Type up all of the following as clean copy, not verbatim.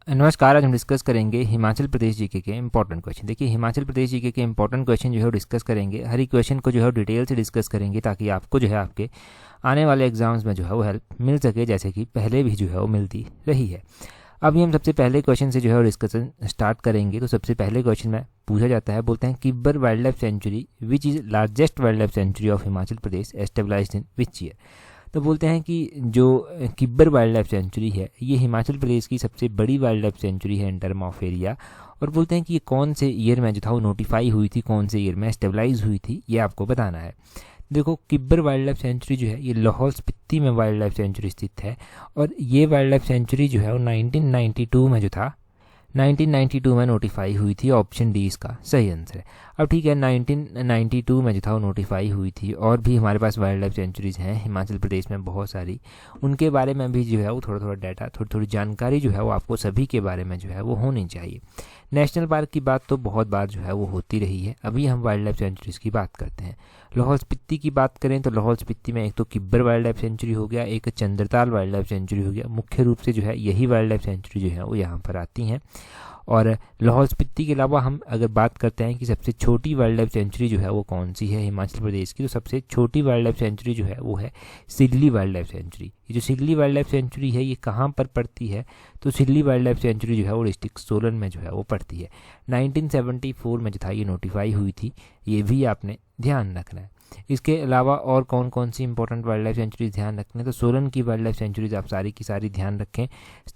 नमस्कार। आज हम डिस्कस करेंगे हिमाचल प्रदेश जीके के इंपॉर्टेंट क्वेश्चन। देखिए, हिमाचल प्रदेश जीके के इंपॉर्टेंट क्वेश्चन जो है वो डिस्कस करेंगे। हर एक क्वेश्चन को जो है डिटेल से डिस्कस करेंगे ताकि आपको जो है आपके आने वाले एग्जाम्स में जो है वो हेल्प मिल सके, जैसे कि पहले भी जो है वो मिलती रही है। अभी हम सबसे पहले क्वेश्चन से जो है डिस्कशन स्टार्ट करेंगे। तो सबसे पहले क्वेश्चन में पूछा जाता है, बोलते हैं Kibber wildlife sanctuary which is largest wildlife sanctuary of Himachal Pradesh established in which year. तो बोलते हैं कि जो किब्बर वाइल्ड लाइफ सेंचुरी है ये हिमाचल प्रदेश की सबसे बड़ी वाइल्ड लाइफ सेंचुरी है इन टर्म ऑफ एरिया। और बोलते हैं कि ये कौन से ईयर में जो था वो नोटिफाई हुई थी, कौन से ईयर में एस्टेबलाइज हुई थी, ये आपको बताना है। देखो, किब्बर वाइल्ड लाइफ सेंचुरी जो है ये लाहौल स्पीति में वाइल्ड लाइफ सेंचुरी स्थित है। और ये वाइल्ड लाइफ सेंचुरी जो है वो 1992 में जो था 1992 में नोटिफाई हुई थी। ऑप्शन डी इसका सही आंसर है। अब ठीक है, 1992 में जो था वो नोटिफाई हुई थी। और भी हमारे पास वाइल्ड लाइफ सेंचुरीज़ हैं हिमाचल प्रदेश में बहुत सारी, उनके बारे में भी जो है वो थोड़ा थोड़ा डाटा, थोड़ी थोड़ी जानकारी जो है वो आपको सभी के बारे में जो है वो होनी चाहिए। नेशनल पार्क की बात तो बहुत बार जो है वो होती रही है। अभी हम वाइल्ड लाइफ सेंचुरीज़ की बात करते हैं। लाहौल स्पीति की बात करें तो लाहौल स्पीति में एक तो किब्बर वाइल्ड लाइफ सेंचुरी हो गया, एक चंद्रताल वाइल्ड लाइफ सेंचुरी हो गया। मुख्य रूप से जो है यही वाइल्ड लाइफ सेंचुरी जो है वो यहाँ पर आती हैं। और लाहौल स्पीति के अलावा हम अगर बात करते हैं कि सबसे छोटी वाइल्ड लाइफ सेंचुरी जो है वो कौन सी है हिमाचल प्रदेश की, तो सबसे छोटी वाइल्ड लाइफ सेंचुरी जो है वो है सिल्ली वाइल्ड लाइफ सेंचुरी। ये जो सिल्ली वाइल्ड लाइफ सेंचुरी है ये कहाँ पर पड़ती है, तो सिल्ली वाइल्ड लाइफ सेंचुरी जो है वो डिस्ट्रिक्ट सोलन में जो है वो पड़ती है। 1974 में जो था ये नोटिफाई हुई थी, ये भी आपने ध्यान रखना है। इसके अलावा और कौन कौन सी इंपॉर्टेंट वाइल्ड लाइफ सेंचुरीज ध्यान रखना है, तो सोलन की वाइल्ड लाइफ सेंचुरीज आप सारी की सारी ध्यान रखें।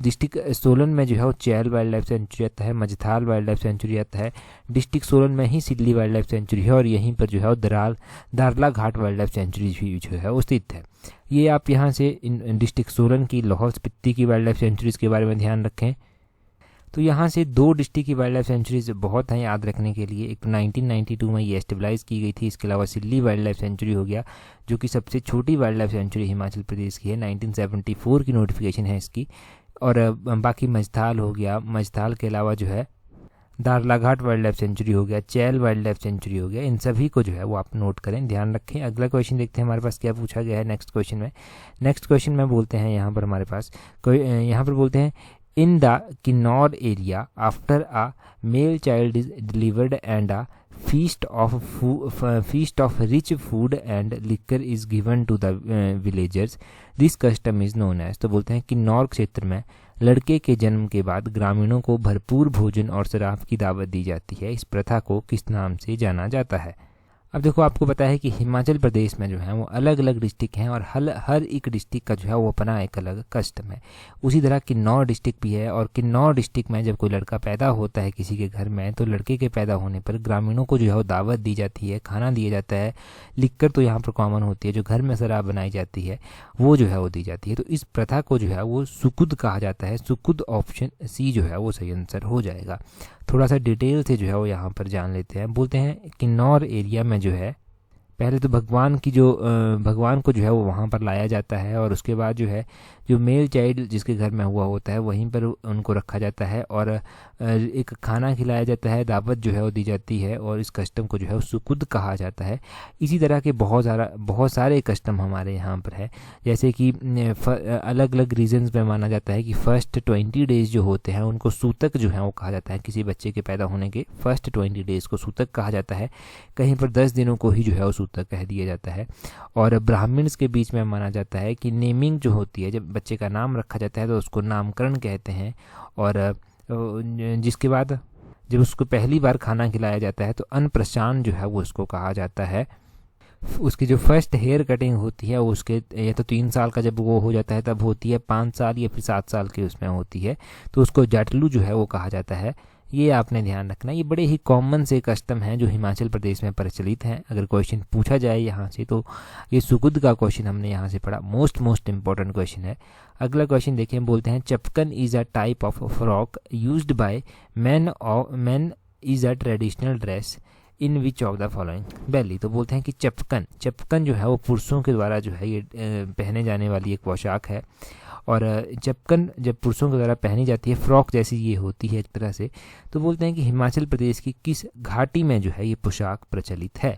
डिस्ट्रिक्ट सोलन में जो है वो चैल वाइल्ड लाइफ सेंचुरी आता है, मझथाल वाइल्ड लाइफ सेंचुरी आता है। डिस्ट्रिक्ट सोलन में ही सिल्ली वाइल्ड लाइफ सेंचुरी है और यहीं पर जो है वो दारला घाट वाइल्ड लाइफ सेंचुरी भी जो है वो स्थित है। ये आप यहाँ से इन डिस्ट्रिक्ट सोलन की, लाहौल स्पीति की वाइल्ड लाइफ सेंचुरीज के बारे में ध्यान रखें। तो यहाँ से दो डिस्ट्रिक्ट की वाइल्ड लाइफ सेंचुरीज बहुत हैं याद रखने के लिए। एक तो 1992 में ये एस्टेबलाइज की गई थी। इसके अलावा सिल्ली वाइल्ड लाइफ सेंचुरी हो गया जो कि सबसे छोटी wild life sanctuary Himachal Pradesh की है, 1974 की नोटिफिकेशन है इसकी। और बाकी मझथाल हो गया, मझथाल के अलावा जो है दारलाघाट वाइल्ड लाइफ सेंचुरी हो गया, चैल वाइल्ड लाइफ सेंचुरी हो गया। इन सभी को जो है वो आप नोट करें, ध्यान रखें। अगला क्वेश्चन देखते हैं हमारे पास क्या पूछा गया है नेक्स्ट क्वेश्चन में। नेक्स्ट क्वेश्चन में बोलते हैं यहाँ पर हमारे पास यहाँ पर बोलते हैं in the Kinnaur area after a male child is delivered and a feast of rich food and liquor is given to the villagers, this custom is known as। तो बोलते हैं किन्नौर क्षेत्र में लड़के के जन्म के बाद ग्रामीणों को भरपूर भोजन और शराब की दावत दी जाती है। इस प्रथा को किस नाम से जाना जाता है। अब देखो, आपको पता है कि हिमाचल प्रदेश में जो है वो अलग अलग डिस्ट्रिक्ट हैं और हर एक डिस्ट्रिक्ट का जो है वो अपना एक अलग कस्टम है। उसी तरह किन्नौर डिस्ट्रिक्ट भी है। और किन्नौर डिस्ट्रिक्ट में जब कोई लड़का पैदा होता है किसी के घर में, तो लड़के के पैदा होने पर ग्रामीणों को जो है वो दावत दी जाती है, खाना दिया जाता है। लिक्कर तो यहाँ पर कॉमन होती है, जो घर में शराब बनाई जाती है वो जो है वो दी जाती है। तो इस प्रथा को जो है वो सुकुद कहा जाता है। सुकुद ऑप्शन सी जो है वो सही आंसर हो जाएगा। थोड़ा सा डिटेल से जो है वो यहाँ पर जान लेते हैं। बोलते हैं किन्नौर एरिया में जो है पहले तो भगवान को जो है वो वहाँ पर लाया जाता है और उसके बाद जो है जो मेल चाइल्ड जिसके घर में हुआ होता है वहीं पर उनको रखा जाता है और एक खाना खिलाया जाता है, दावत जो है वो दी जाती है और इस कस्टम को जो है वो सुकुद कहा जाता है। इसी तरह के बहुत सारे कस्टम हमारे यहाँ पर है, जैसे कि अलग अलग रीजन्स में माना जाता है कि फर्स्ट 20 डेज़ जो होते हैं उनको सूतक जो है वो कहा जाता है। किसी बच्चे के पैदा होने के फर्स्ट 20 डेज़ को सूतक कहा जाता है। कहीं पर 10 दिनों को ही जो है वो सूतक कह दिया जाता है। और ब्राह्मण्स के बीच में माना जाता है कि नेमिंग जो होती है, जब बच्चे का नाम रखा जाता है तो उसको नामकरण कहते हैं। और जिसके बाद जब उसको पहली बार खाना खिलाया जाता है तो अन्नप्रशान जो है वो उसको कहा जाता है। उसकी जो फर्स्ट हेयर कटिंग होती है वो उसके या तो 3 साल का जब वो हो जाता है तब होती है, 5 साल या फिर 7 साल की उसमें होती है, तो उसको जाटलू जो है वो कहा जाता है। ये आपने ध्यान रखना। ये बड़े ही कॉमन से कस्टम हैं जो हिमाचल प्रदेश में प्रचलित हैं। अगर क्वेश्चन पूछा जाए यहाँ से तो ये सुकुद का क्वेश्चन हमने यहाँ से पढ़ा, मोस्ट इंपॉर्टेंट क्वेश्चन है। अगला क्वेश्चन देखिए, बोलते हैं chapkan is a type of frock used by man is a traditional dress in which of the following valley. तो बोलते हैं कि चपकन, चपकन जो है वो पुरुषों के द्वारा जो है ये पहने जाने वाली एक पोशाक है। और चपकन जब पुरुषों के द्वारा पहनी जाती है, फ्रॉक जैसी ये होती है एक तरह से। तो बोलते हैं कि हिमाचल प्रदेश की किस घाटी में जो है ये पोशाक प्रचलित है।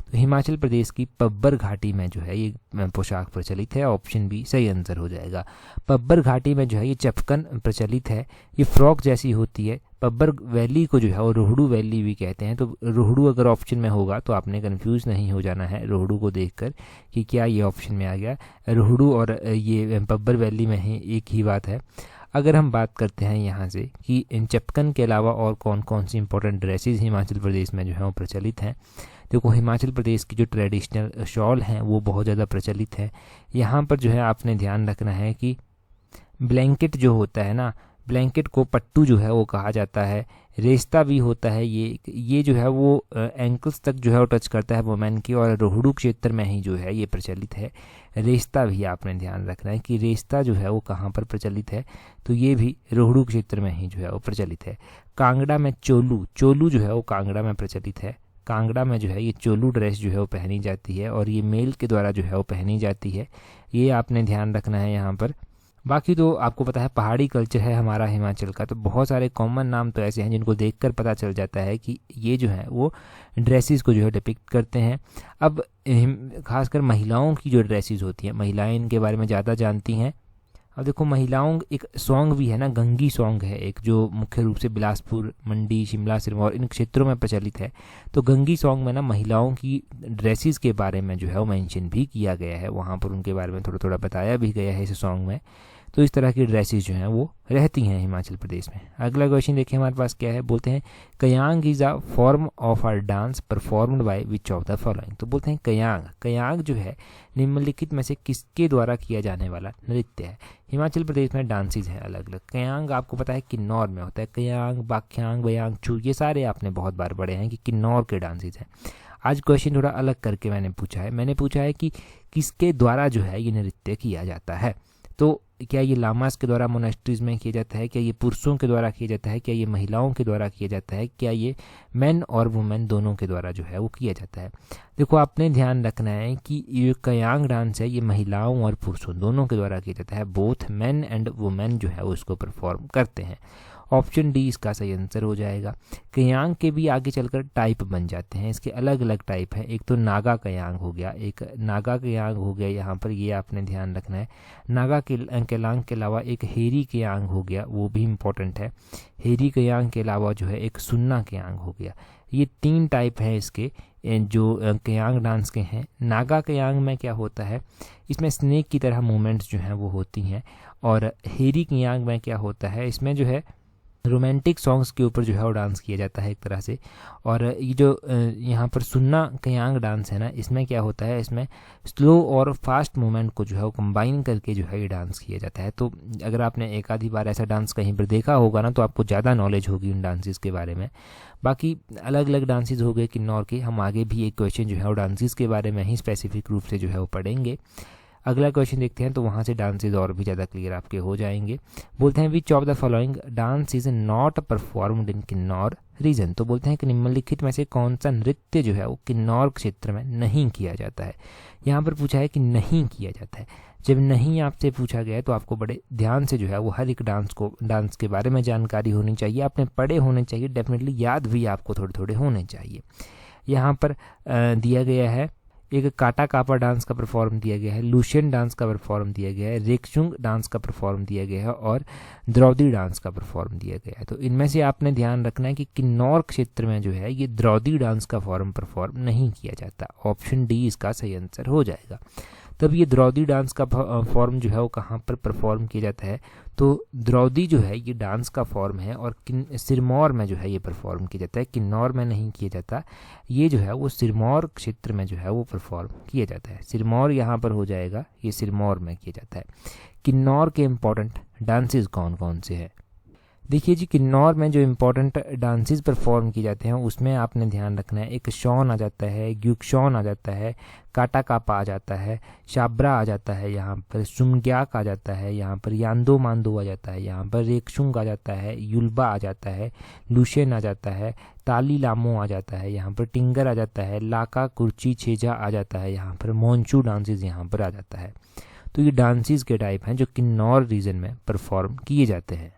तो हिमाचल प्रदेश की पब्बर घाटी में जो है ये पोशाक प्रचलित है। ऑप्शन बी सही आंसर हो जाएगा। पब्बर घाटी में जो है ये चपकन प्रचलित है, ये फ्रॉक जैसी होती है। पब्बर वैली को जो है वो रोहड़ू वैली भी कहते हैं। तो रोहड़ू अगर ऑप्शन में होगा तो आपने कंफ्यूज नहीं हो जाना है रोहड़ू को देखकर कि क्या ये ऑप्शन में आ गया। रोहड़ू और ये पब्बर वैली में ही एक ही बात है। अगर हम बात करते हैं यहाँ से कि इन चपकन के अलावा और कौन कौन सी इंपॉर्टेंट ड्रेसेस हिमाचल प्रदेश में जो है वो प्रचलित हैं। देखो, हिमाचल प्रदेश की जो ट्रेडिशनल शॉल हैं वो बहुत ज़्यादा प्रचलित है। यहाँ पर जो है आपने ध्यान रखना है कि ब्लैंकेट जो होता है ना, ब्लैंकेट को पट्टू जो है वो कहा जाता है। रेस्ता भी होता है, ये जो है वो एंकल्स तक जो है वो टच करता है वुमेन की, और रोहड़ू क्षेत्र में ही जो है ये प्रचलित है। रेस्ता भी आपने ध्यान रखना है कि रेस्ता जो है वो कहाँ पर प्रचलित है, तो ये भी रोहड़ू क्षेत्र में ही जो है वो प्रचलित है। कांगड़ा में चोलू, चोलू जो है वो कांगड़ा में प्रचलित है। कांगड़ा में जो है ये चोलू ड्रेस जो है वो पहनी जाती है, और ये मेल के द्वारा जो है वो पहनी जाती है। ये आपने ध्यान रखना है यहाँ पर। बाकी तो आपको पता है पहाड़ी कल्चर है हमारा हिमाचल का, तो बहुत सारे कॉमन नाम तो ऐसे हैं जिनको देखकर पता चल जाता है कि ये जो है वो ड्रेसेस को जो है डिपिक्ट करते हैं। अब खासकर महिलाओं की जो ड्रेसेस होती हैं, महिलाएं इनके बारे में ज़्यादा जानती हैं। अब देखो, महिलाओं एक सॉन्ग भी है ना, गंगी सॉन्ग है एक, जो मुख्य रूप से बिलासपुर, मंडी, शिमला, सिरमौर इन क्षेत्रों में प्रचलित है। तो गंगी सॉन्ग में ना महिलाओं की ड्रेसेस के बारे में जो है वो मेंशन भी किया गया है, वहाँ पर उनके बारे में थोड़ा थोड़ा बताया भी गया है इस सॉन्ग में। तो इस तरह की ड्रेसेस जो हैं वो रहती हैं हिमाचल प्रदेश में। अगला क्वेश्चन देखिए हमारे पास क्या है। बोलते हैं Kayang is a form of a dance performed by which of the following. तो बोलते हैं कयांग, कयांग जो है निम्नलिखित में से किसके द्वारा किया जाने वाला नृत्य है। हिमाचल प्रदेश में डांसेज हैं अलग अलग। कयांग आपको पता है किन्नौर में होता है। कयांग, बाख्यांग, बयांग, चू, ये सारे आपने बहुत बार पढ़े हैं कि किन्नौर के डांसेज हैं। आज क्वेश्चन थोड़ा अलग करके मैंने पूछा है कि किसके द्वारा जो है ये नृत्य किया जाता है। तो क्या ये लामास के द्वारा मोनेस्ट्रीज में किया जाता है, क्या ये पुरुषों के द्वारा किया जाता है, क्या ये महिलाओं के द्वारा किया जाता है, क्या ये मेन और वुमेन दोनों के द्वारा जो है वो किया जाता है। देखो, आपने ध्यान रखना है कि ये कयांग डांस है ये महिलाओं और पुरुषों दोनों के द्वारा किया जाता है। बोथ मेन एंड वुमेन जो है वो इसको परफॉर्म करते हैं। ऑप्शन डी इसका सही आंसर हो जाएगा। कयांग के भी आगे चलकर टाइप बन जाते हैं, इसके अलग अलग टाइप हैं। एक तो नागा कयांग हो गया, एक नागा कयांग हो गया यहाँ पर, ये आपने ध्यान रखना है। नागा केलांग के अलावा एक हेरी कयांग हो गया, वो भी इम्पोर्टेंट है। हेरी कयांग के अलावा जो है एक सुन्ना कयांग हो गया। ये 3 टाइप हैं इसके जो कयांग डांस के हैं। नागा कयांग में क्या होता है, इसमें स्नेक की तरह मूवमेंट्स जो हैं वो होती हैं। और हेरी कयांग में क्या होता है, इसमें जो है रोमांटिक सॉन्ग्स के ऊपर जो है वो डांस किया जाता है एक तरह से। और ये जो यहाँ पर सुन्ना कयांग डांस है ना, इसमें क्या होता है, इसमें स्लो और फास्ट मूवमेंट को जो है वो कंबाइन करके जो है ये डांस किया जाता है। तो अगर आपने एक आधी बार ऐसा डांस कहीं पर देखा होगा ना, तो आपको ज़्यादा नॉलेज होगी इन डांसेस के बारे में। बाकी अलग अलग डांसेस हो गए किन्नौर के, हम आगे भी एक क्वेश्चन जो है वो डांसेस के बारे में ही स्पेसिफिक रूप से जो है वो पढ़ेंगे। अगला क्वेश्चन देखते हैं, तो वहाँ से डांसेज और भी ज़्यादा क्लियर आपके हो जाएंगे। बोलते हैं which of the following dance is not performed in Kinnaur region. तो बोलते हैं कि निम्नलिखित में से कौन सा नृत्य जो है वो किन्नौर क्षेत्र में नहीं किया जाता है। यहाँ पर पूछा है कि नहीं किया जाता है। जब नहीं आपसे पूछा गया है तो आपको बड़े ध्यान से जो है वो हर एक डांस के बारे में जानकारी होनी चाहिए, आपने पढ़े होने चाहिए, डेफिनेटली याद भी आपको थोड़े थोड़े होने चाहिए। यहाँ पर दिया गया है एक काटा कापा डांस का परफॉर्म दिया गया है, लूशियन डांस का परफॉर्म दिया गया है, रेक्सुंग डांस का परफॉर्म दिया गया है, और द्रौदी डांस का परफॉर्म दिया गया है। तो इनमें से आपने ध्यान रखना है कि किन्नौर क्षेत्र में जो है ये द्रौदी डांस का परफॉर्म नहीं किया जाता। ऑप्शन डी इसका सही आंसर हो जाएगा। तब ये द्रौदी डांस का फॉर्म जो है वो कहाँ पर परफॉर्म किया जाता है, तो द्रौदी जो है ये डांस का फॉर्म है और सिरमौर में जो है ये परफॉर्म किया जाता है, किन्नौर में नहीं किया जाता। ये जो है वो सिरमौर क्षेत्र में जो है वो परफॉर्म किया जाता है। सिरमौर यहाँ पर हो जाएगा, ये सिरमौर में किया जाता है। किन्नौर के इम्पॉर्टेंट डांसेस कौन कौन से हैं, देखिए जी, किन्नौर में जो इम्पोर्टेंट डांसेस परफॉर्म किए जाते हैं उसमें आपने ध्यान रखना है, एक शॉन आ जाता है, ग्युकशॉन आ जाता है, काटा कापा आ जाता है, शाब्रा आ जाता है, यहाँ पर सुमग्याक आ जाता है, यहाँ पर यांदो मांदो आ जाता है, यहाँ पर रेक्शुंग आ जाता है, युल्बा आ जाता है, लुशेन आ जाता है, ताली लामो आ जाता है, यहाँ पर टिंगर आ जाता है, लाका कुर्ची छेजा आ जाता है, यहाँ पर मोंचू डांसेस यहाँ पर आ जाता है। तो ये डांसेस के टाइप हैं जो किन्नौर रीजन में परफॉर्म किए जाते हैं।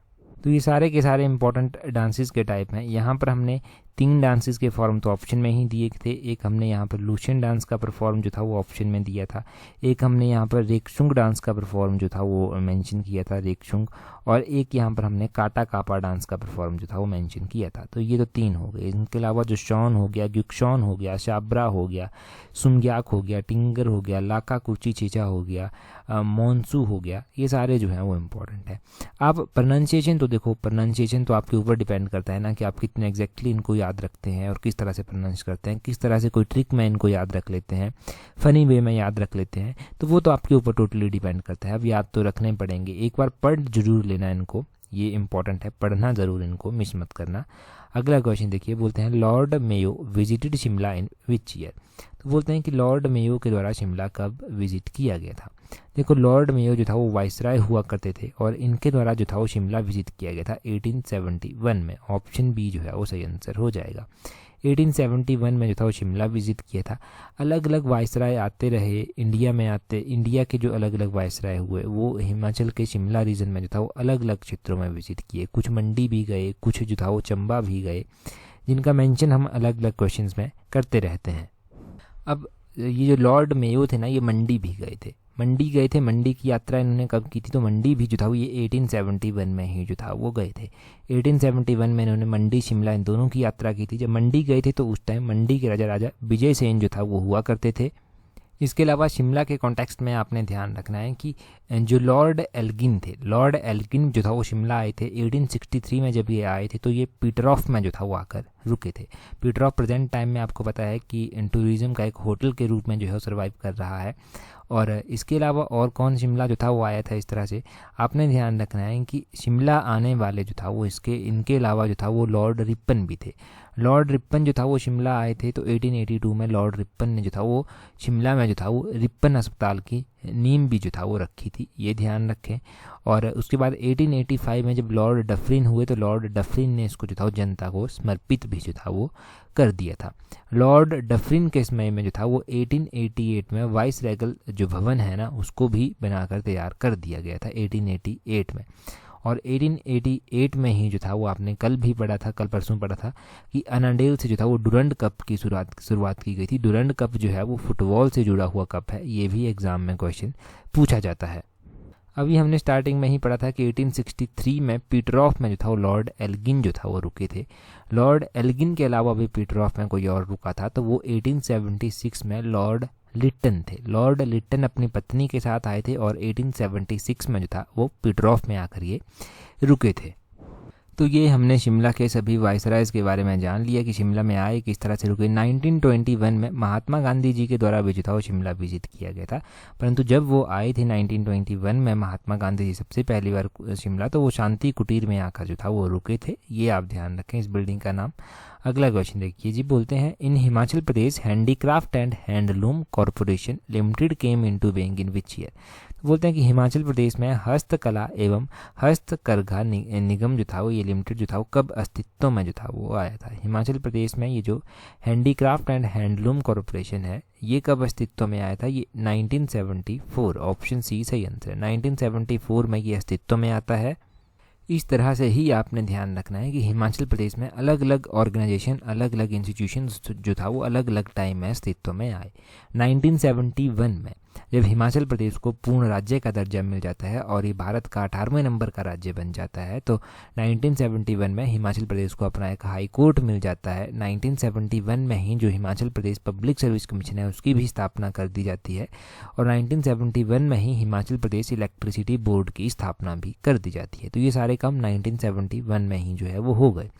तो ये सारे के सारे इंपॉर्टेंट डांसेस के टाइप हैं। यहाँ पर हमने 3 डांसेस के फॉर्म तो ऑप्शन में ही दिए थे। एक हमने यहाँ पर लुशियन डांस का परफॉर्म जो था वो ऑप्शन में दिया था, एक हमने यहाँ पर रेक्शुंग डांस का परफॉर्म जो था वो मेंशन किया था, रेक्शुंग, और एक यहाँ पर हमने काटा कापा डांस का परफॉर्म जो था वो मेंशन किया था। तो ये तो 3 हो गए। इनके अलावा जो शॉन हो गया, ग्युकशॉन हो गया, शाब्रा हो गया, सुमग्याक हो गया, टिंगर हो गया, लाका कुर्ची चीचा हो गया, मोन्सू हो गया, ये सारे जो हैं वो इम्पोर्टेंट है। आप प्रोनाउंसिएशन तो देखो, प्रोनाउंसिएशन तो आपके ऊपर डिपेंड करता है ना कि आप कितने एग्जैक्टली इनको याद रखते हैं और किस तरह से प्रोनाउंस करते हैं, किस तरह से कोई ट्रिक में इनको याद रख लेते हैं, फ़नी वे में याद रख लेते हैं, तो वो तो आपके ऊपर टोटली डिपेंड करता है। अब याद तो रखने पड़ेंगे, एक बार पढ़ जरूर लेना इनको, ये इंपॉर्टेंट है, पढ़ना ज़रूर इनको, मिस मत करना। अगला क्वेश्चन देखिए, बोलते हैं Lord Mayo visited Shimla in which year. तो बोलते हैं कि लॉर्ड मेयो के द्वारा शिमला कब विजिट किया गया था। देखो, लॉर्ड मेयो जो था वो वाइसराय हुआ करते थे और इनके द्वारा जो था वो शिमला विजिट किया गया था 1871 में। ऑप्शन बी जो है वो सही आंसर हो जाएगा। 1871 में जो था वो शिमला विजिट किया था। अलग अलग वाइसराय आते रहे इंडिया में, इंडिया के जो अलग अलग वाइसराय हुए वो हिमाचल के शिमला रीजन में जो था वो अलग अलग क्षेत्रों में विजिट किए। कुछ मंडी भी गए, कुछ जो था वो चंबा भी गए, जिनका मेंशन हम अलग अलग क्वेश्चंस में करते रहते हैं। अब ये जो लॉर्ड मेयो थे ना, ये मंडी भी गए थे, मंडी की यात्रा इन्होंने कब की थी, तो मंडी भी जो था वो ये 1871 में ही जो था वो गए थे। 1871 में इन्होंने मंडी शिमला इन दोनों की यात्रा की थी। जब मंडी गए थे तो उस टाइम मंडी के राजा विजय सेन जो था वो हुआ करते थे। इसके अलावा शिमला के कॉन्टेक्स्ट में आपने ध्यान रखना है कि जो लॉर्ड एल्गिन जो था वो शिमला आए थे 1863 में। जब ये आए थे तो ये पीटरऑफ में जो था वो आकर रुके थे। पीटरऑफ प्रेजेंट टाइम में आपको पता है कि टूरिज़्म का एक होटल के रूप में जो है सर्वाइव कर रहा है। और इसके अलावा और कौन शिमला जो था वो आया था इस तरह से, आपने ध्यान रखना है कि शिमला आने वाले जो था वो इनके अलावा जो था वो लॉर्ड रिपन भी थे। लॉर्ड रिपन जो था वो शिमला आए थे तो 1882 में लॉर्ड रिपन ने जो था वो शिमला में जो था वो रिपन अस्पताल की नींव भी जो था वो रखी थी, ये ध्यान रखें। और उसके बाद 1885 में जब लॉर्ड डफरिन हुए तो लॉर्ड डफरिन ने इसको जो था वो जनता को समर्पित भी जो था वो कर दिया था। लॉर्ड डफरिन के समय में जो था वो 1888 में वाइस रेगल जो भवन है ना उसको भी बनाकर तैयार कर दिया गया था 1888 में। और 1888 में ही जो था वो आपने कल भी पढ़ा था, कल परसों पढ़ा था कि अनाडेल से जो था वो डुरंड कप की शुरुआत की गई थी। डुरंड कप जो है वो फुटबॉल से जुड़ा हुआ कप है, ये भी एग्जाम में क्वेश्चन पूछा जाता है। अभी हमने स्टार्टिंग में ही पढ़ा था कि 1863 में पीटरऑफ में जो था वो लॉर्ड एल्गिन जो था वो रुके थे। लॉर्ड एल्गिन के अलावा भी पीटरऑफ में कोई और रुका था तो वो 1876 में लॉर्ड लिट्टन थे। लॉर्ड लिट्टन अपनी पत्नी के साथ आए थे और 1876 में जो था वो पीटरऑफ में आकर ये रुके थे। तो ये हमने शिमला के सभी वाइसरायज के बारे में जान लिया कि शिमला में आए, किस तरह से रुके। 1921 में महात्मा गांधी जी के द्वारा भी जो था वो शिमला विजिट किया गया था, परंतु जब वो आए थे 1921 में महात्मा गांधी जी सबसे पहली बार शिमला, तो वो शांति कुटीर में आकर जो था वो रुके थे। ये आप ध्यान रखें इस बिल्डिंग का नाम। अगला क्वेश्चन देखिए जी, बोलते हैं in Himachal Pradesh Handicraft and Handloom Corporation Limited came into being in which year. बोलते हैं कि हिमाचल प्रदेश में हस्तकला एवं हस्तकरघा निगम जो था वो ये लिमिटेड जो था वो कब अस्तित्व में जो था वो आया था। हिमाचल प्रदेश में ये जो हैंडीक्राफ्ट एंड हैंडलूम कॉरपोरेशन है ये कब अस्तित्व में आया था, ये 1974, ऑप्शन सी सही आंसर है। 1974 में ये अस्तित्व में आता है। इस तरह से ही आपने ध्यान रखना है कि हिमाचल प्रदेश में अलग अलग ऑर्गेनाइजेशन, अलग अलग इंस्टीट्यूशंस जो था वो अलग अलग टाइम में अस्तित्व में आए। 1971 में जब हिमाचल प्रदेश को पूर्ण राज्य का दर्जा मिल जाता है और ये भारत का 18वें नंबर का राज्य बन जाता है, तो 1971 में हिमाचल प्रदेश को अपना एक हाई कोर्ट मिल जाता है। 1971 में ही जो Himachal Pradesh public service commission है उसकी भी स्थापना कर दी जाती है और 1971 में ही हिमाचल प्रदेश इलेक्ट्रिसिटी बोर्ड की स्थापना भी कर दी जाती है। तो ये सारे काम 1971 में ही जो है वो हो गए।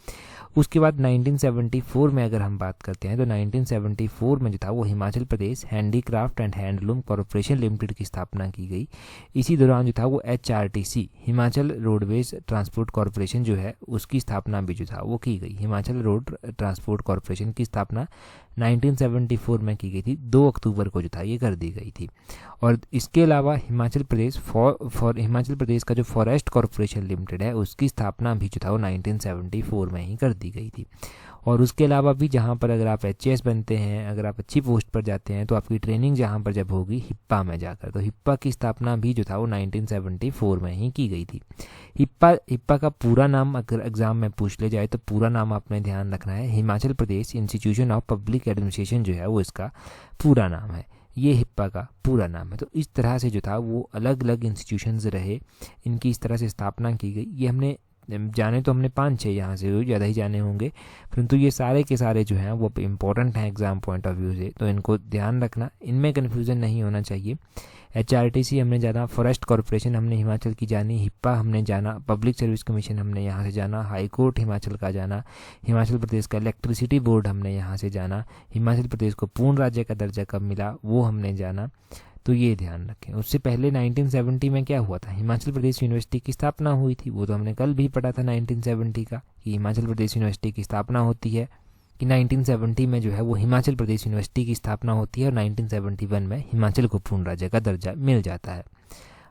उसके बाद 1974 में अगर हम बात करते हैं तो 1974 में जो था वो Himachal Pradesh Handicraft and Handloom Corporation Limited की स्थापना की गई। इसी दौरान जो था वो HRTC Himachal roadways transport corporation जो है उसकी स्थापना भी जो था वो की गई। हिमाचल रोड ट्रांसपोर्ट कॉरपोरेशन की स्थापना 1974 में की गई थी, 2 अक्टूबर को जो था ये कर दी गई थी। और इसके अलावा हिमाचल प्रदेश का जो फॉरेस्ट कॉरपोरेशन लिमिटेड है उसकी स्थापना भी जो था वो 1974 में ही कर दी गई थी। और उसके अलावा भी जहाँ पर अगर आप HAS बनते हैं, अगर आप अच्छी पोस्ट पर जाते हैं तो आपकी ट्रेनिंग जहाँ पर जब होगी हिप्पा में जाकर, तो हिप्पा की स्थापना भी जो था वो 1974 में ही की गई थी। हिप्पा का पूरा नाम अगर एग्जाम में पूछ ले जाए तो पूरा नाम आपने ध्यान रखना है, Himachal Pradesh institution of public administration जो है वो इसका पूरा नाम है। ये हिप्पा का पूरा नाम है। तो इस तरह से जो था वो अलग अलग इंस्टीट्यूशंस रहे, इनकी इस तरह से स्थापना की गई। ये हमने जाने तो हमने 5-6 यहाँ से ज़्यादा ही जाने होंगे, परंतु ये सारे के सारे जो हैं वो इम्पोर्टेंट हैं एग्जाम पॉइंट ऑफ व्यू से, तो इनको ध्यान रखना, इनमें कन्फ्यूज़न नहीं होना चाहिए। HRTC हमने जाना, फॉरेस्ट कॉरपोरेशन हमने हिमाचल की जानी, हिप्पा हमने जाना, पब्लिक सर्विस कमीशन हमने यहाँ से जाना, हाई कोर्ट हिमाचल का जाना, हिमाचल प्रदेश का इलेक्ट्रिसिटी बोर्ड हमने यहाँ से जाना, हिमाचल प्रदेश को पूर्ण राज्य का दर्जा कब मिला वो हमने जाना। तो ये ध्यान रखें। उससे पहले 1970 में क्या हुआ था, हिमाचल प्रदेश यूनिवर्सिटी की स्थापना हुई थी। वो तो हमने कल भी पढ़ा था 1970 का, कि हिमाचल प्रदेश यूनिवर्सिटी की स्थापना होती है, कि 1970 में जो है वो हिमाचल प्रदेश यूनिवर्सिटी की स्थापना होती है और 1971 में हिमाचल को पूर्ण राज्य का दर्जा मिल जाता है।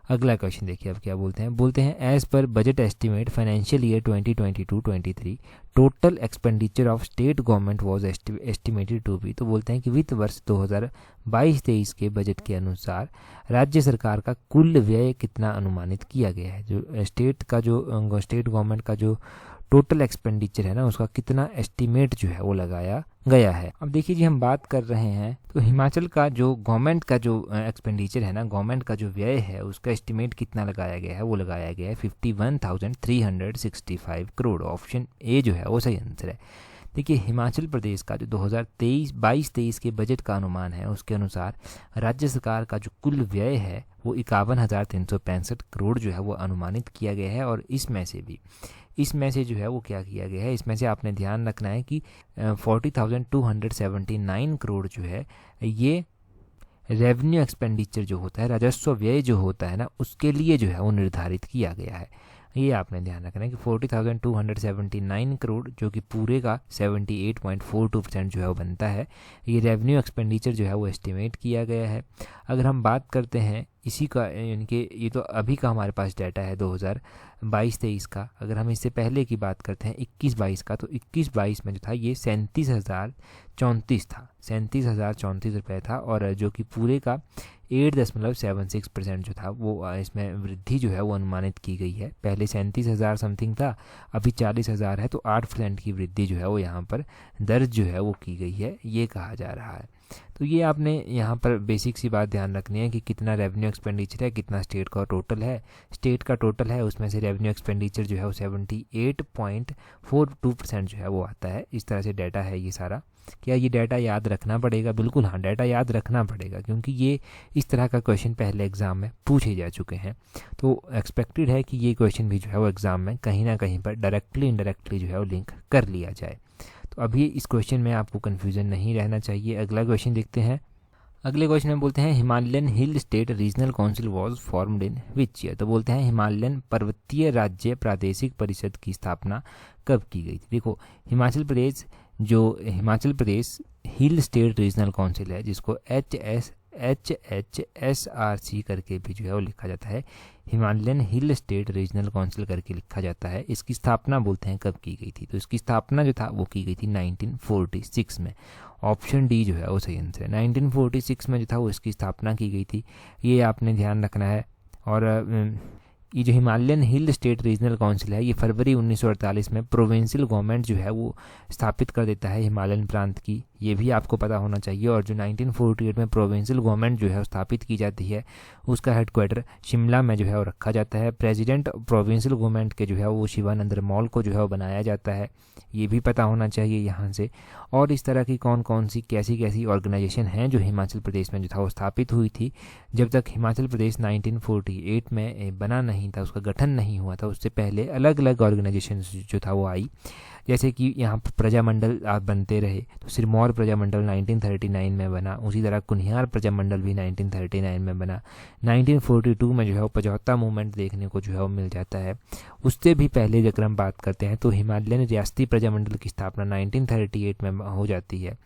अगला क्वेश्चन देखिए अब क्या बोलते हैं as per budget estimate financial year 2022-23 total expenditure of state government was estimated to be. तो बोलते हैं कि वित्त वर्ष 2022-23 के बजट के अनुसार राज्य सरकार का कुल व्यय कितना अनुमानित किया गया है। जो स्टेट गवर्नमेंट का जो टोटल एक्सपेंडिचर है ना, उसका कितना एस्टिमेट जो है वो लगाया गया है। अब देखिए जी, हम बात कर रहे हैं तो हिमाचल का जो गवर्नमेंट का जो एक्सपेंडिचर है ना, गवर्नमेंट का जो व्यय है उसका एस्टिमेट कितना लगाया गया है, वो लगाया गया है 51,365 करोड़। ऑप्शन ए जो है वो सही आंसर है। देखिए, हिमाचल प्रदेश का जो 2022-23 के बजट का अनुमान है उसके अनुसार राज्य सरकार का जो कुल व्यय है वो 51,365 करोड़ जो है वो अनुमानित किया गया है। और इसमें से जो है वो क्या किया गया है, इसमें से आपने ध्यान रखना है कि 40,279 करोड़ जो है ये रेवेन्यू एक्सपेंडिचर जो होता है, राजस्व व्यय जो होता है ना, उसके लिए जो है वो निर्धारित किया गया है। ये आपने ध्यान रखना है कि 40,279 करोड़ जो कि पूरे का 78.42% जो है वो बनता है, ये रेवेन्यू एक्सपेंडिचर जो है वो एस्टिमेट किया गया है। अगर हम बात करते हैं इसी का, यानी कि ये तो अभी का हमारे पास डाटा है 2022-23 का। अगर हम इससे पहले की बात करते हैं 21-22 का, तो 21-22 में जो था ये 37,034 था, 37,034 रुपये था। और जो कि पूरे का 8.76% जो था वो इसमें वृद्धि जो है वो अनुमानित की गई है। पहले 37,000 समथिंग था, अभी 40,000 है, तो 8% की वृद्धि जो है वो यहाँ पर दर्ज जो है वो की गई है, ये कहा जा रहा है। तो ये आपने यहाँ पर बेसिक सी बात ध्यान रखनी है कि कितना रेवेन्यू एक्सपेंडिचर है, कितना स्टेट का टोटल है। स्टेट का टोटल है उसमें से रेवेन्यू एक्सपेंडिचर जो है वो 78.42% जो है वो आता है। इस तरह से डाटा है ये सारा। क्या ये डाटा याद रखना पड़ेगा? बिल्कुल हाँ, डाटा याद रखना पड़ेगा, क्योंकि ये इस तरह का क्वेश्चन पहले एग्जाम में पूछे जा चुके हैं। तो एक्सपेक्टेड है कि ये क्वेश्चन भी जो है वो एग्जाम में कहीं ना कहीं पर डायरेक्टली इनडायरेक्टली जो है वो लिंक कर लिया जाए। तो अभी इस क्वेश्चन में आपको कन्फ्यूजन नहीं रहना चाहिए। अगला क्वेश्चन देखते हैं। अगले क्वेश्चन में बोलते हैं Himalayan hill state regional council was formed in which year. तो बोलते हैं हिमालयन पर्वतीय राज्य प्रादेशिक परिषद की स्थापना कब की गई थी। देखो, Himachal Pradesh hill state regional council है, जिसको HHSRC करके भी जो है वो लिखा जाता है, Himalayan hill state regional council करके लिखा जाता है। इसकी स्थापना बोलते हैं कब की गई थी। तो इसकी स्थापना जो था वो की गई थी 1946 में। ऑप्शन डी जो है वो सही आंसर है। 1946 में जो था वो इसकी स्थापना की गई थी, ये आपने ध्यान रखना है। और ये जो Himalayan hill state regional council है, ये फरवरी 1948 में प्रोविंशियल गवर्नमेंट जो है वो स्थापित कर देता है हिमालयन प्रांत की, ये भी आपको पता होना चाहिए। और जो 1948 में प्रोविंशियल गवर्नमेंट जो है स्थापित की जाती है, उसका हेडक्वार्टर शिमला में जो है वो रखा जाता है। प्रेसिडेंट प्रोविंशियल गवर्नमेंट के जो है वो शिवानंद मॉल को जो है वो बनाया जाता है, ये भी पता होना चाहिए यहाँ से। और इस तरह की कौन कौन सी कैसी ऑर्गेनाइजेशन हैं जो हिमाचल प्रदेश में जो था वो स्थापित हुई थी। जब तक हिमाचल प्रदेश 1948 में बना नहीं नहीं था, उसका गठन नहीं हुआ था, उससे पहले अलग अलग ऑर्गेनाइजेशन जो था वो आई। जैसे कि यहाँ पर प्रजामंडल आप बनते रहे, तो सिरमौर प्रजामंडल 1939 में बना, उसी तरह कुनिहार प्रजामंडल भी 1939 में बना। 1942 में जो है वो पचौता मूवमेंट देखने को जो है वो मिल जाता है। उससे भी पहले अगर हम बात करते हैं तो हिमालयन रियासती प्रजामंडल की स्थापना 1938 में हो जाती है।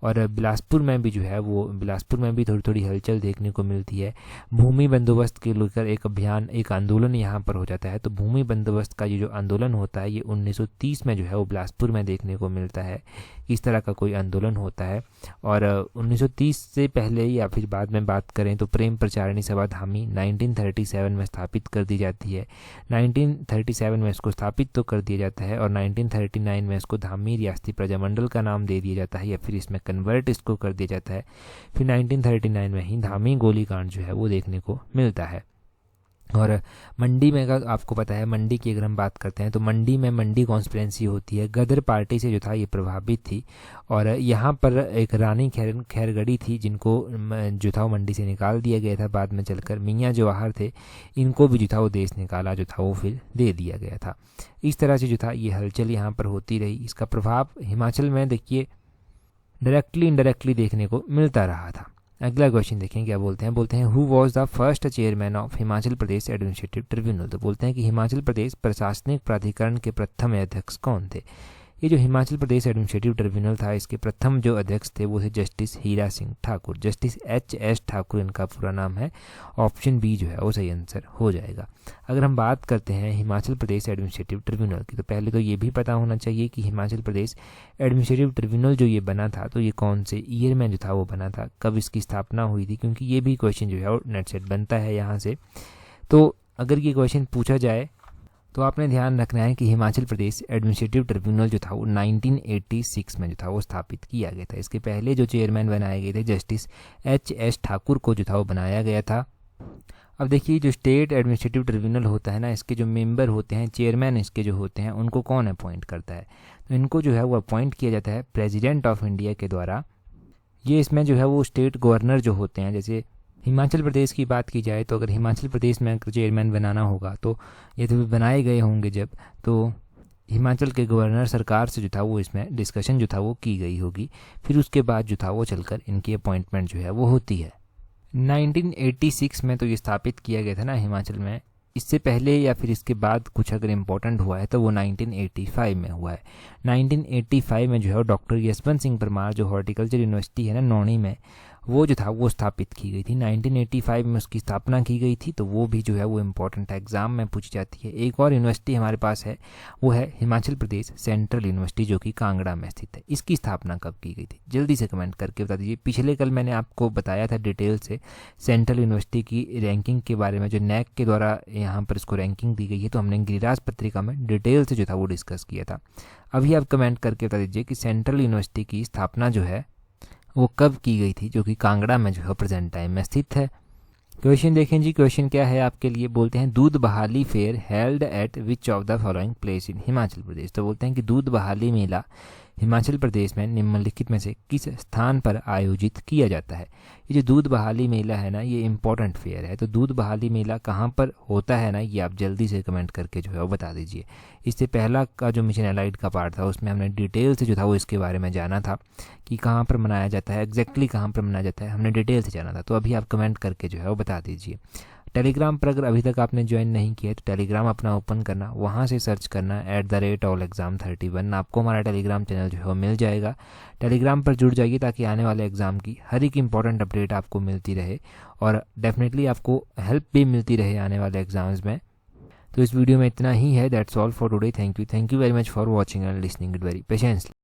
और बिलासपुर में भी जो है वो बिलासपुर में भी थोड़ी थोड़ी हलचल देखने को मिलती है। भूमि बंदोबस्त के लेकर एक अभियान, एक आंदोलन यहाँ पर हो जाता है। तो भूमि बंदोबस्त का ये जो आंदोलन होता है ये 1930 में जो है वो बिलासपुर में देखने को मिलता है। इस तरह का कोई आंदोलन होता है। और 1930 से पहले या फिर बाद में बात करें तो प्रेम प्रचारिणी सभा धामी 1937 में स्थापित कर दी जाती है। 1937 में इसको स्थापित तो कर दिया जाता है और 1939 में इसको धामी रियासती प्रजामंडल का नाम दे दिया जाता है या फिर इसमें कन्वर्ट इसको कर दिया जाता है। फिर 1939 में ही धामी गोलीकांड जो है वो देखने को मिलता है। और मंडी में अगर आपको पता है, मंडी की अगर हम बात करते हैं तो मंडी में मंडी कॉन्स्पिरेंसी होती है। गदर पार्टी से जो था ये प्रभावित थी और यहाँ पर एक रानी खैरगढ़ी थी जिनको जो था वो मंडी से निकाल दिया गया था। बाद में चलकर मियाँ जवाहर थे, इनको भी जो था वो देश निकाला जो था वो फिर दे दिया गया था। इस तरह से जो था ये हलचल यहाँ पर होती रही। इसका प्रभाव हिमाचल में देखिए डायरेक्टली इनडायरेक्टली देखने को मिलता रहा था। अगला क्वेश्चन देखें क्या बोलते हैं who was the first chairman of Himachal Pradesh administrative tribunal. तो बोलते हैं कि हिमाचल प्रदेश प्रशासनिक प्राधिकरण के प्रथम अध्यक्ष कौन थे। ये जो हिमाचल प्रदेश एडमिनिस्ट्रेटिव ट्रिब्यूनल था इसके प्रथम जो अध्यक्ष थे वो थे justice Hira Singh Thakur. Justice HS Thakur इनका पूरा नाम है। ऑप्शन बी जो है वो सही आंसर हो जाएगा। अगर हम बात करते हैं हिमाचल प्रदेश एडमिनिस्ट्रेटिव ट्रिब्यूनल की तो पहले तो ये भी पता होना चाहिए कि हिमाचल प्रदेश एडमिनिस्ट्रेटिव ट्रिब्यूनल जो ये बना था तो ये कौन से ईयर में जो था वो बना था, कब इसकी स्थापना हुई थी, क्योंकि ये भी क्वेश्चन जो है वो नेट सेट बनता है यहाँ से। तो अगर ये क्वेश्चन पूछा जाए तो आपने ध्यान रखना है कि हिमाचल प्रदेश एडमिनिस्ट्रेटिव ट्रिब्यूनल जो था वो 1986 में जो था वो स्थापित किया गया था। इसके पहले जो चेयरमैन बनाए गए थे जस्टिस HS ठाकुर को जो था वो बनाया गया था। अब देखिए जो स्टेट एडमिनिस्ट्रेटिव ट्रिब्यूनल होता है ना, इसके जो मेंबर होते हैं, चेयरमैन इसके जो होते हैं, उनको कौन अपॉइंट करता है। तो इनको जो है वो अपॉइंट किया जाता है प्रेसिडेंट ऑफ इंडिया के द्वारा। ये इसमें जो है वो स्टेट गवर्नर जो होते हैं, जैसे हिमाचल प्रदेश की बात की जाए तो अगर हिमाचल प्रदेश में चेयरमैन बनाना होगा तो ये तो बनाए गए होंगे जब, तो हिमाचल के गवर्नर सरकार से जो था वो इसमें डिस्कशन जो था वो की गई होगी। फिर उसके बाद जो था वो चलकर इनकी अपॉइंटमेंट जो है वो होती है। 1986 में तो ये स्थापित किया गया था ना हिमाचल में। इससे पहले या फिर इसके बाद कुछ अगर इम्पोर्टेंट हुआ है तो वो 1985 में हुआ है। 1985 में जो है डॉक्टर यशवंत सिंह परमार जो हॉर्टिकल्चर यूनिवर्सिटी है ना नौणी में, वो जो था वो स्थापित की गई थी। 1985 में उसकी स्थापना की गई थी। तो वो भी जो है वो इम्पोर्टेंट एग्जाम में पूछी जाती है। एक और यूनिवर्सिटी हमारे पास है, वो है हिमाचल प्रदेश सेंट्रल यूनिवर्सिटी जो कि कांगड़ा में स्थित है। इसकी स्थापना कब की गई थी, जल्दी से कमेंट करके बता दीजिए। पिछले कल मैंने आपको बताया था डिटेल से सेंट्रल यूनिवर्सिटी की रैंकिंग के बारे में, जो NAC के द्वारा यहाँ पर इसको रैंकिंग दी गई है। तो हमने गिरिराज पत्रिका में डिटेल से जो था वो डिस्कस किया था। अभी आप कमेंट करके बता दीजिए कि सेंट्रल यूनिवर्सिटी की स्थापना जो है वो कब की गई थी, जो कि कांगड़ा में जो है प्रेजेंट टाइम में स्थित है। क्वेश्चन देखें जी, क्वेश्चन क्या है आपके लिए। बोलते हैं Doodh Bahali fair held at which of the following place in Himachal Pradesh. तो बोलते हैं कि दूध बहाली मेला हिमाचल प्रदेश में निम्नलिखित में से किस स्थान पर आयोजित किया जाता है। ये जो दूध बहाली मेला है ना, ये इंपॉर्टेंट फेयर है। तो दूध बहाली मेला कहाँ पर होता है ना, ये आप जल्दी से कमेंट करके जो है वो बता दीजिए। इससे पहला का जो मिशन एलाइड का पार्ट था उसमें हमने डिटेल से जो था वो इसके बारे में जाना था कि कहाँ पर मनाया जाता है, एग्जैक्टली कहाँ पर मनाया जाता है, हमने डिटेल से जाना था। तो अभी आप कमेंट करके जो है वो बता दीजिए। टेलीग्राम पर अगर अभी तक आपने ज्वाइन नहीं किया है तो टेलीग्राम अपना ओपन करना, वहाँ से सर्च करना @allexam31। आपको हमारा टेलीग्राम चैनल जो है वो मिल जाएगा। टेलीग्राम पर जुड़ जाइए ताकि आने वाले एग्ज़ाम की हर एक इंपॉर्टेंट अपडेट आपको मिलती रहे और डेफिनेटली आपको हेल्प भी मिलती रहे आने वाले एग्ज़ाम्स में। तो इस वीडियो में इतना ही है। That's all for today. Thank you very much for watching and listening it very patiently.